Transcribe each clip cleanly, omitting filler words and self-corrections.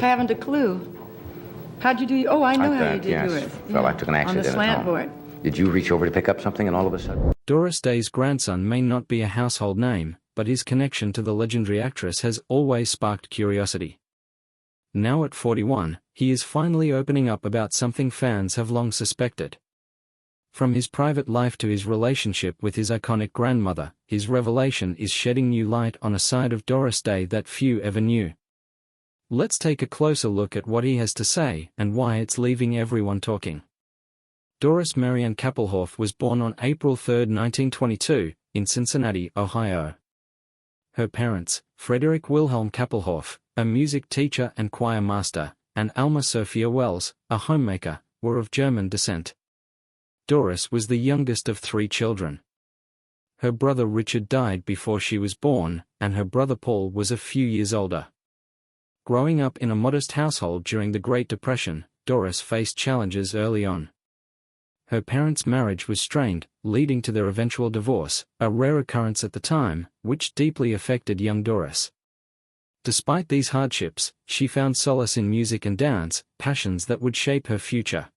Haven't a clue. How'd you do? Oh, I know how you did yes. yours. Felt I took an accident on the slant board. Did you reach over to pick up something and all of a sudden? Doris Day's grandson may not be a household name, but his connection to the legendary actress has always sparked curiosity. Now at 41, he is finally opening up about something fans have long suspected. From his private life to his relationship with his iconic grandmother, his revelation is shedding new light on a side of Doris Day that few ever knew. Let's take a closer look at what he has to say and why it's leaving everyone talking. Doris Marianne Kappelhoff was born on April 3, 1922, in Cincinnati, Ohio. Her parents, Frederick Wilhelm Kappelhoff, a music teacher and choir master, and Alma Sophia Wells, a homemaker, were of German descent. Doris was the youngest of 3 children. Her brother Richard died before she was born, and her brother Paul was a few years older. Growing up in a modest household during the Great Depression, Doris faced challenges early on. Her parents' marriage was strained, leading to their eventual divorce, a rare occurrence at the time, which deeply affected young Doris. Despite these hardships, she found solace in music and dance, passions that would shape her future.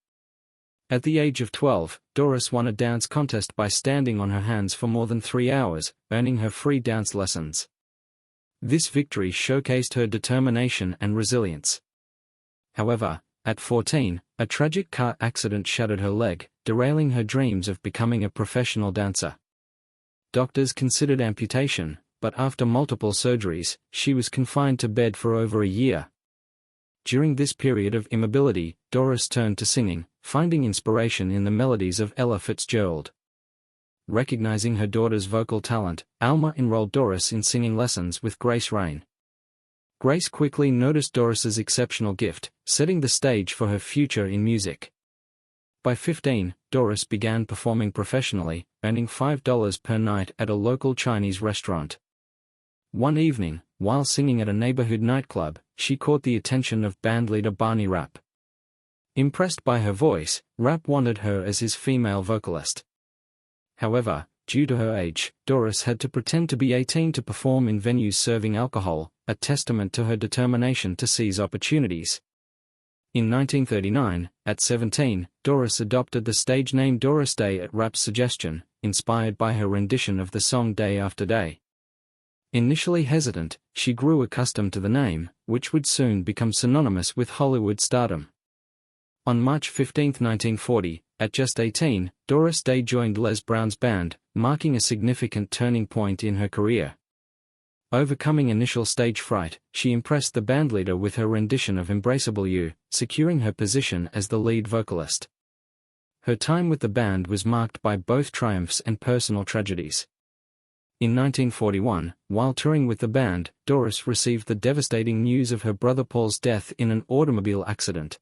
At the age of 12, Doris won a dance contest by standing on her hands for more than 3 hours, earning her free dance lessons. This victory showcased her determination and resilience. However, at 14, a tragic car accident shattered her leg, derailing her dreams of becoming a professional dancer. Doctors considered amputation, but after multiple surgeries, she was confined to bed for over a year. During this period of immobility, Doris turned to singing, finding inspiration in the melodies of Ella Fitzgerald. Recognizing her daughter's vocal talent, Alma enrolled Doris in singing lessons with Grace Rain. Grace quickly noticed Doris's exceptional gift, setting the stage for her future in music. By 15, Doris began performing professionally, earning $5 per night at a local Chinese restaurant. One evening, while singing at a neighborhood nightclub, she caught the attention of bandleader Barney Rapp. Impressed by her voice, Rapp wanted her as his female vocalist. However, due to her age, Doris had to pretend to be 18 to perform in venues serving alcohol, a testament to her determination to seize opportunities. In 1939, at 17, Doris adopted the stage name Doris Day at Rapp's suggestion, inspired by her rendition of the song Day After Day. Initially hesitant, she grew accustomed to the name, which would soon become synonymous with Hollywood stardom. On March 15, 1940, at just 18, Doris Day joined Les Brown's band, marking a significant turning point in her career. Overcoming initial stage fright, she impressed the bandleader with her rendition of Embraceable You, securing her position as the lead vocalist. Her time with the band was marked by both triumphs and personal tragedies. In 1941, while touring with the band, Doris received the devastating news of her brother Paul's death in an automobile accident.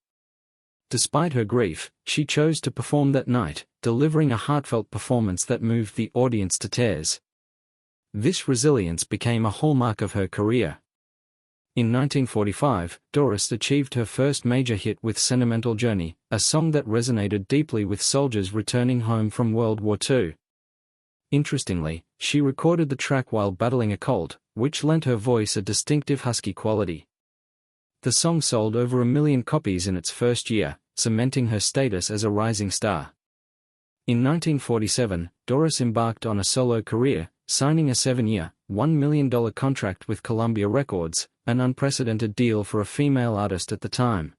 Despite her grief, she chose to perform that night, delivering a heartfelt performance that moved the audience to tears. This resilience became a hallmark of her career. In 1945, Doris achieved her first major hit with Sentimental Journey, a song that resonated deeply with soldiers returning home from World War II. Interestingly, she recorded the track while battling a cold, which lent her voice a distinctive husky quality. The song sold over 1 million copies in its first year, cementing her status as a rising star. In 1947, Doris embarked on a solo career, signing a 7-year, $1 million contract with Columbia Records, an unprecedented deal for a female artist at the time.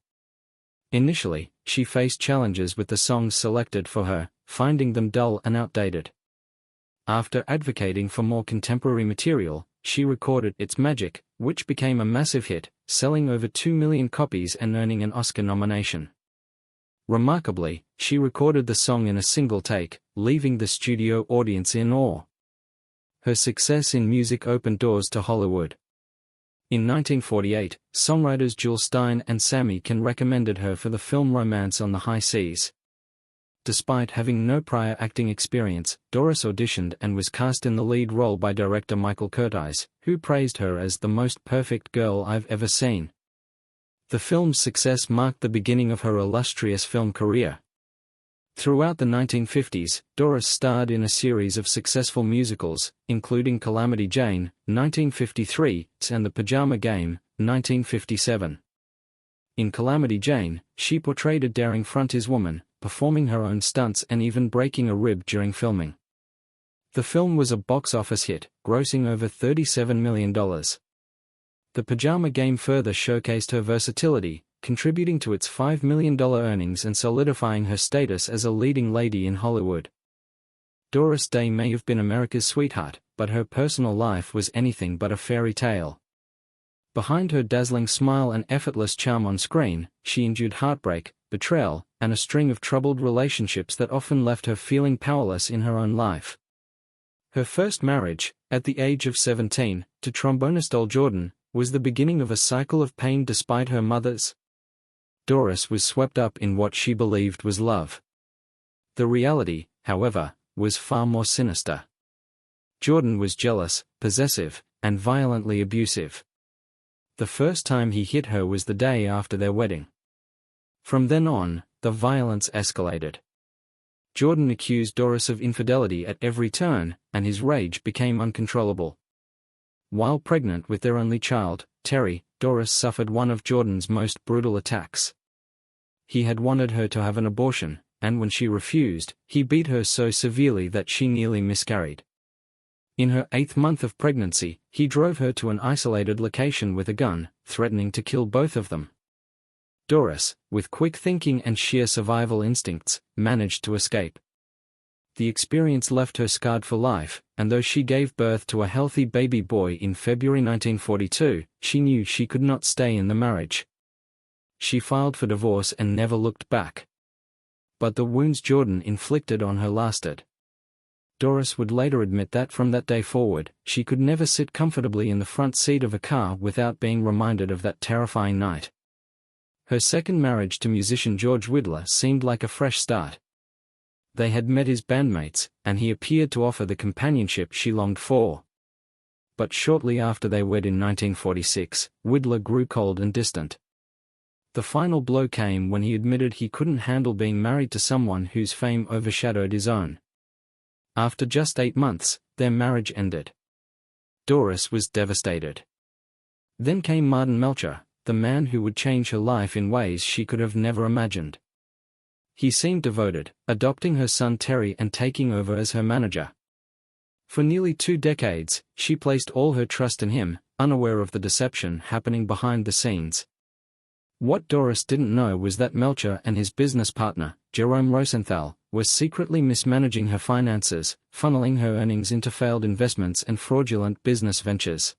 Initially, she faced challenges with the songs selected for her, finding them dull and outdated. After advocating for more contemporary material, she recorded It's Magic, which became a massive hit, selling over 2 million copies and earning an Oscar nomination. Remarkably, she recorded the song in a single take, leaving the studio audience in awe. Her success in music opened doors to Hollywood. In 1948, songwriters Jules Stein and Sammy Cahn recommended her for the film Romance on the High Seas. Despite having no prior acting experience, Doris auditioned and was cast in the lead role by director Michael Curtiz, who praised her as the most perfect girl I've ever seen. The film's success marked the beginning of her illustrious film career. Throughout the 1950s, Doris starred in a series of successful musicals, including Calamity Jane, 1953, and The Pajama Game, 1957. In Calamity Jane, she portrayed a daring frontierswoman, performing her own stunts and even breaking a rib during filming. The film was a box office hit, grossing over $37 million. The Pajama Game further showcased her versatility, contributing to its $5 million earnings and solidifying her status as a leading lady in Hollywood. Doris Day may have been America's sweetheart, but her personal life was anything but a fairy tale. Behind her dazzling smile and effortless charm on screen, she endured heartbreak, betrayal, and a string of troubled relationships that often left her feeling powerless in her own life. Her first marriage, at the age of 17, to trombonist Al Jordan, was the beginning of a cycle of pain despite her mother's. Doris was swept up in what she believed was love. The reality, however, was far more sinister. Jordan was jealous, possessive, and violently abusive. The first time he hit her was the day after their wedding. From then on, the violence escalated. Jordan accused Doris of infidelity at every turn, and his rage became uncontrollable. While pregnant with their only child, Terry, Doris suffered one of Jordan's most brutal attacks. He had wanted her to have an abortion, and when she refused, he beat her so severely that she nearly miscarried. In her 8th month of pregnancy, he drove her to an isolated location with a gun, threatening to kill both of them. Doris, with quick thinking and sheer survival instincts, managed to escape. The experience left her scarred for life, and though she gave birth to a healthy baby boy in February 1942, she knew she could not stay in the marriage. She filed for divorce and never looked back. But the wounds Jordan inflicted on her lasted. Doris would later admit that from that day forward, she could never sit comfortably in the front seat of a car without being reminded of that terrifying night. Her second marriage to musician George Widler seemed like a fresh start. They had met his bandmates, and he appeared to offer the companionship she longed for. But shortly after they wed in 1946, Widler grew cold and distant. The final blow came when he admitted he couldn't handle being married to someone whose fame overshadowed his own. After just 8 months, their marriage ended. Doris was devastated. Then came Martin Melcher, the man who would change her life in ways she could have never imagined. He seemed devoted, adopting her son Terry and taking over as her manager. For nearly 2 decades, she placed all her trust in him, unaware of the deception happening behind the scenes. What Doris didn't know was that Melcher and his business partner, Jerome Rosenthal, were secretly mismanaging her finances, funneling her earnings into failed investments and fraudulent business ventures.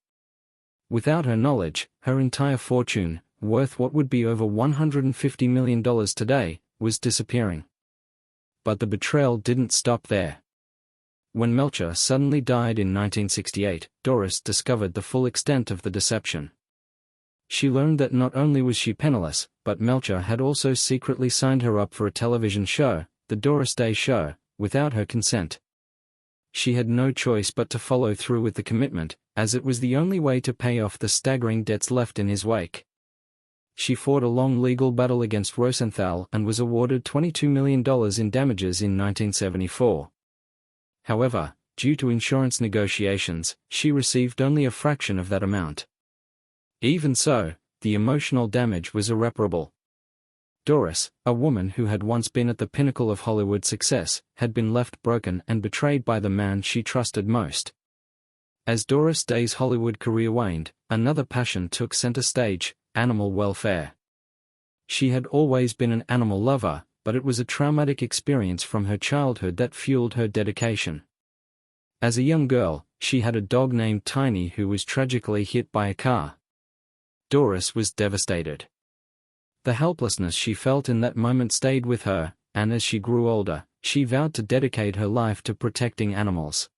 Without her knowledge, her entire fortune, worth what would be over $150 million today, was disappearing. But the betrayal didn't stop there. When Melcher suddenly died in 1968, Doris discovered the full extent of the deception. She learned that not only was she penniless, but Melcher had also secretly signed her up for a television show, The Doris Day Show, without her consent. She had no choice but to follow through with the commitment, as it was the only way to pay off the staggering debts left in his wake. She fought a long legal battle against Rosenthal and was awarded $22 million in damages in 1974. However, due to insurance negotiations, she received only a fraction of that amount. Even so, the emotional damage was irreparable. Doris, a woman who had once been at the pinnacle of Hollywood success, had been left broken and betrayed by the man she trusted most. As Doris Day's Hollywood career waned, another passion took center stage: animal welfare. She had always been an animal lover, but it was a traumatic experience from her childhood that fueled her dedication. As a young girl, she had a dog named Tiny who was tragically hit by a car. Doris was devastated. The helplessness she felt in that moment stayed with her, and as she grew older, she vowed to dedicate her life to protecting animals.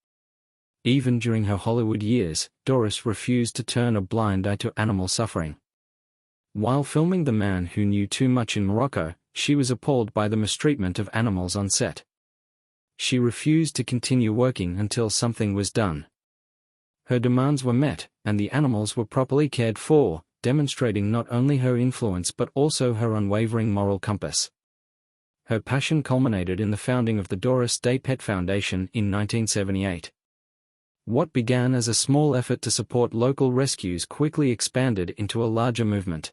Even during her Hollywood years, Doris refused to turn a blind eye to animal suffering. While filming The Man Who Knew Too Much in Morocco, she was appalled by the mistreatment of animals on set. She refused to continue working until something was done. Her demands were met, and the animals were properly cared for, demonstrating not only her influence but also her unwavering moral compass. Her passion culminated in the founding of the Doris Day Pet Foundation in 1978. What began as a small effort to support local rescues quickly expanded into a larger movement.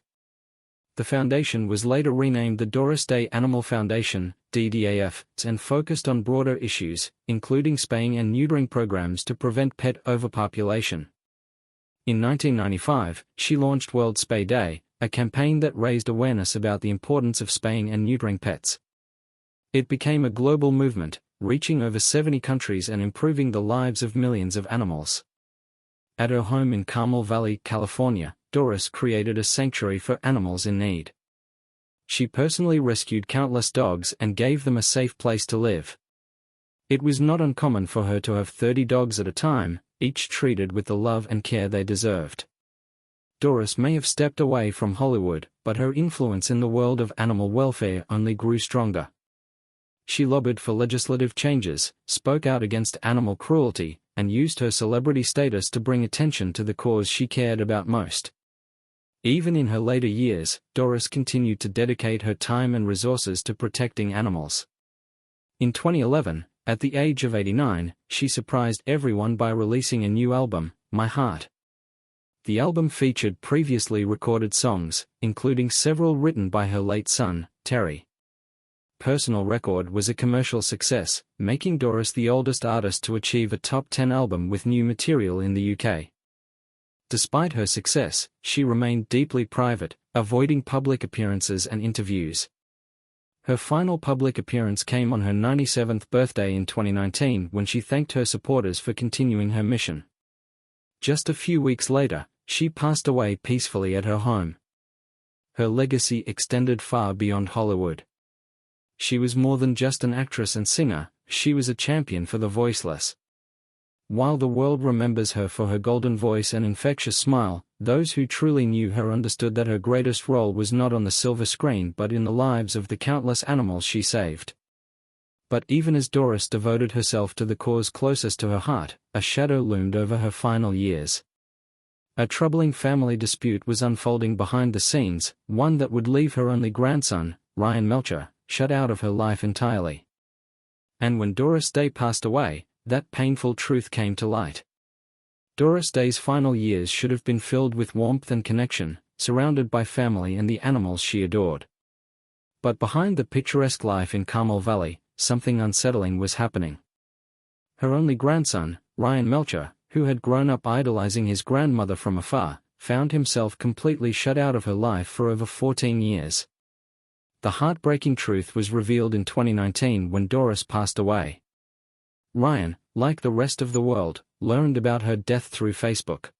The foundation was later renamed the Doris Day Animal Foundation, DDAF, and focused on broader issues, including spaying and neutering programs to prevent pet overpopulation. In 1995, she launched World Spay Day, a campaign that raised awareness about the importance of spaying and neutering pets. It became a global movement, reaching over 70 countries and improving the lives of millions of animals. At her home in Carmel Valley, California, Doris created a sanctuary for animals in need. She personally rescued countless dogs and gave them a safe place to live. It was not uncommon for her to have 30 dogs at a time, each treated with the love and care they deserved. Doris may have stepped away from Hollywood, but her influence in the world of animal welfare only grew stronger. She lobbied for legislative changes, spoke out against animal cruelty, and used her celebrity status to bring attention to the cause she cared about most. Even in her later years, Doris continued to dedicate her time and resources to protecting animals. In 2011, at the age of 89, she surprised everyone by releasing a new album, My Heart. The album featured previously recorded songs, including several written by her late son, Terry. Personal Record was a commercial success, making Doris the oldest artist to achieve a top 10 album with new material in the UK. Despite her success, she remained deeply private, avoiding public appearances and interviews. Her final public appearance came on her 97th birthday in 2019 when she thanked her supporters for continuing her mission. Just a few weeks later, she passed away peacefully at her home. Her legacy extended far beyond Hollywood. She was more than just an actress and singer, she was a champion for the voiceless. While the world remembers her for her golden voice and infectious smile, those who truly knew her understood that her greatest role was not on the silver screen but in the lives of the countless animals she saved. But even as Doris devoted herself to the cause closest to her heart, a shadow loomed over her final years. A troubling family dispute was unfolding behind the scenes, one that would leave her only grandson, Ryan Melcher, shut out of her life entirely. And when Doris Day passed away, that painful truth came to light. Doris Day's final years should have been filled with warmth and connection, surrounded by family and the animals she adored. But behind the picturesque life in Carmel Valley, something unsettling was happening. Her only grandson, Ryan Melcher, who had grown up idolizing his grandmother from afar, found himself completely shut out of her life for over 14 years. The heartbreaking truth was revealed in 2019 when Doris passed away. Ryan, like the rest of the world, learned about her death through Facebook.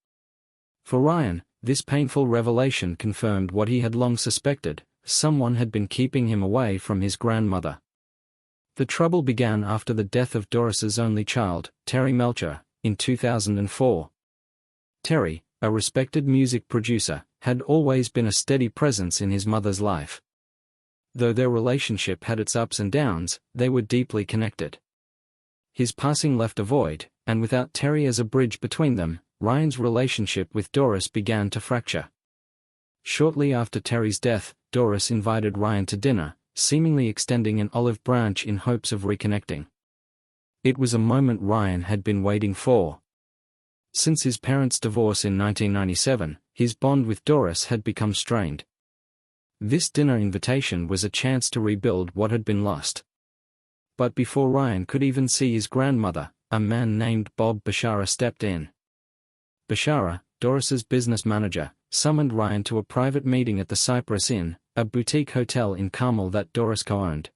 For Ryan, this painful revelation confirmed what he had long suspected: someone had been keeping him away from his grandmother. The trouble began after the death of Doris's only child, Terry Melcher, in 2004. Terry, a respected music producer, had always been a steady presence in his mother's life. Though their relationship had its ups and downs, they were deeply connected. His passing left a void, and without Terry as a bridge between them, Ryan's relationship with Doris began to fracture. Shortly after Terry's death, Doris invited Ryan to dinner, seemingly extending an olive branch in hopes of reconnecting. It was a moment Ryan had been waiting for. Since his parents' divorce in 1997, his bond with Doris had become strained. This dinner invitation was a chance to rebuild what had been lost. But before Ryan could even see his grandmother, a man named Bob Bashara stepped in. Bashara, Doris's business manager, summoned Ryan to a private meeting at the Cypress Inn, a boutique hotel in Carmel that Doris co-owned.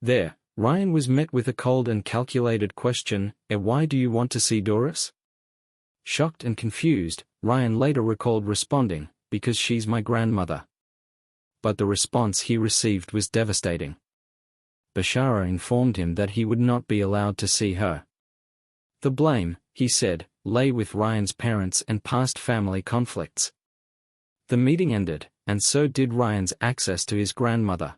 There, Ryan was met with a cold and calculated question: "Why do you want to see Doris?" Shocked and confused, Ryan later recalled responding, "Because she's my grandmother." But the response he received was devastating. Bashara informed him that he would not be allowed to see her. The blame, he said, lay with Ryan's parents and past family conflicts. The meeting ended, and so did Ryan's access to his grandmother.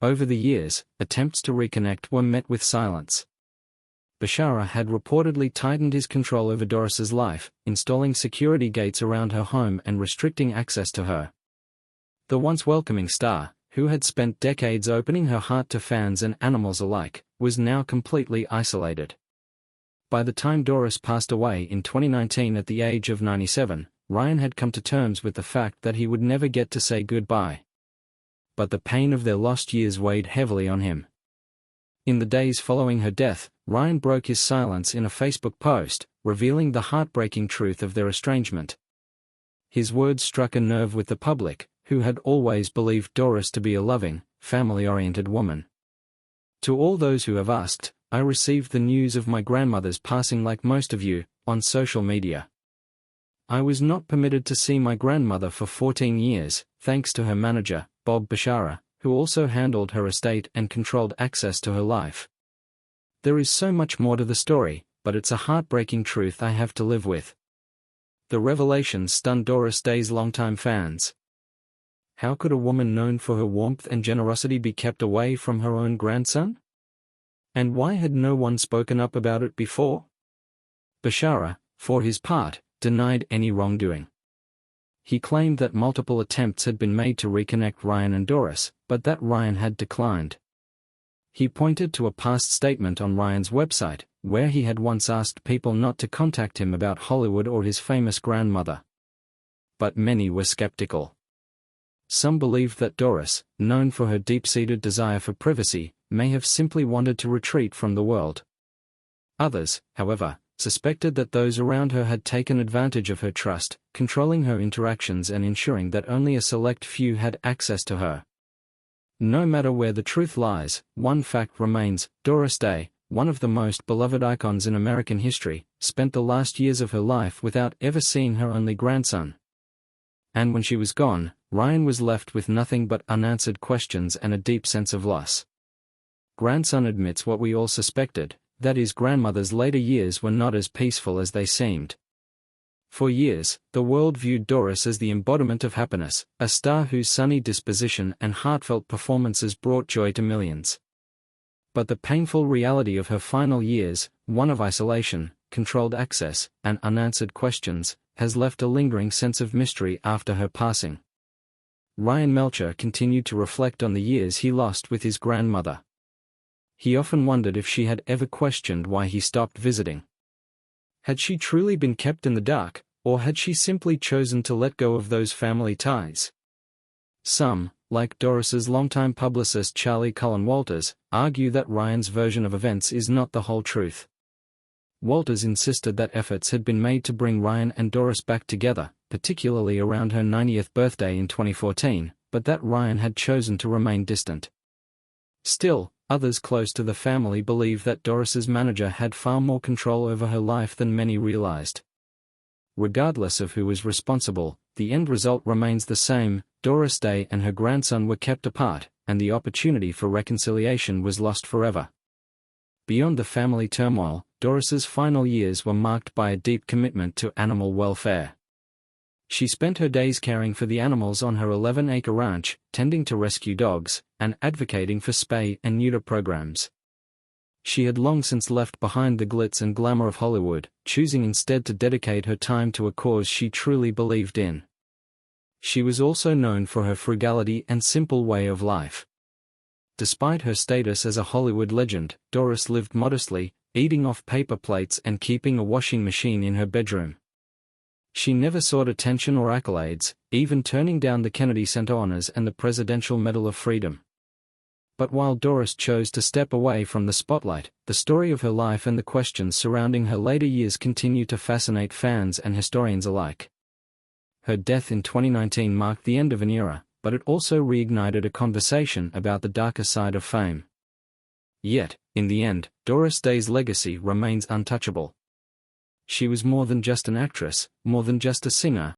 Over the years, attempts to reconnect were met with silence. Bashara had reportedly tightened his control over Doris's life, installing security gates around her home and restricting access to her. The once welcoming star, who had spent decades opening her heart to fans and animals alike, was now completely isolated. By the time Doris passed away in 2019 at the age of 97, Ryan had come to terms with the fact that he would never get to say goodbye. But the pain of their lost years weighed heavily on him. In the days following her death, Ryan broke his silence in a Facebook post, revealing the heartbreaking truth of their estrangement. His words struck a nerve with the public, who had always believed Doris to be a loving, family-oriented woman. To all those who have asked, I received the news of my grandmother's passing like most of you, on social media. I was not permitted to see my grandmother for 14 years, thanks to her manager, Bob Bashara, who also handled her estate and controlled access to her life. There is so much more to the story, but it's a heartbreaking truth I have to live with. The revelation stunned Doris Day's longtime fans. How could a woman known for her warmth and generosity be kept away from her own grandson? And why had no one spoken up about it before? Bashara, for his part, denied any wrongdoing. He claimed that multiple attempts had been made to reconnect Ryan and Doris, but that Ryan had declined. He pointed to a past statement on Ryan's website, where he had once asked people not to contact him about Hollywood or his famous grandmother. But many were skeptical. Some believed that Doris, known for her deep-seated desire for privacy, may have simply wanted to retreat from the world. Others, however, suspected that those around her had taken advantage of her trust, controlling her interactions and ensuring that only a select few had access to her. No matter where the truth lies, one fact remains: Doris Day, one of the most beloved icons in American history, spent the last years of her life without ever seeing her only grandson. And when she was gone, Ryan was left with nothing but unanswered questions and a deep sense of loss. Grandson admits what we all suspected, that his grandmother's later years were not as peaceful as they seemed. For years, the world viewed Doris as the embodiment of happiness, a star whose sunny disposition and heartfelt performances brought joy to millions. But the painful reality of her final years, one of isolation, controlled access, and unanswered questions, has left a lingering sense of mystery after her passing. Ryan Melcher continued to reflect on the years he lost with his grandmother. He often wondered if she had ever questioned why he stopped visiting. Had she truly been kept in the dark, or had she simply chosen to let go of those family ties? Some, like Doris's longtime publicist Charlie Cullen Walters, argue that Ryan's version of events is not the whole truth. Walters insisted that efforts had been made to bring Ryan and Doris back together, particularly around her 90th birthday in 2014, but that Ryan had chosen to remain distant. Still, others close to the family believe that Doris's manager had far more control over her life than many realized. Regardless of who was responsible, the end result remains the same: Doris Day and her grandson were kept apart, and the opportunity for reconciliation was lost forever. Beyond the family turmoil, Doris's final years were marked by a deep commitment to animal welfare. She spent her days caring for the animals on her 11-acre ranch, tending to rescue dogs, and advocating for spay and neuter programs. She had long since left behind the glitz and glamour of Hollywood, choosing instead to dedicate her time to a cause she truly believed in. She was also known for her frugality and simple way of life. Despite her status as a Hollywood legend, Doris lived modestly, eating off paper plates and keeping a washing machine in her bedroom. She never sought attention or accolades, even turning down the Kennedy Center Honors and the Presidential Medal of Freedom. But while Doris chose to step away from the spotlight, the story of her life and the questions surrounding her later years continue to fascinate fans and historians alike. Her death in 2019 marked the end of an era, but it also reignited a conversation about the darker side of fame. Yet, in the end, Doris Day's legacy remains untouchable. She was more than just an actress, more than just a singer,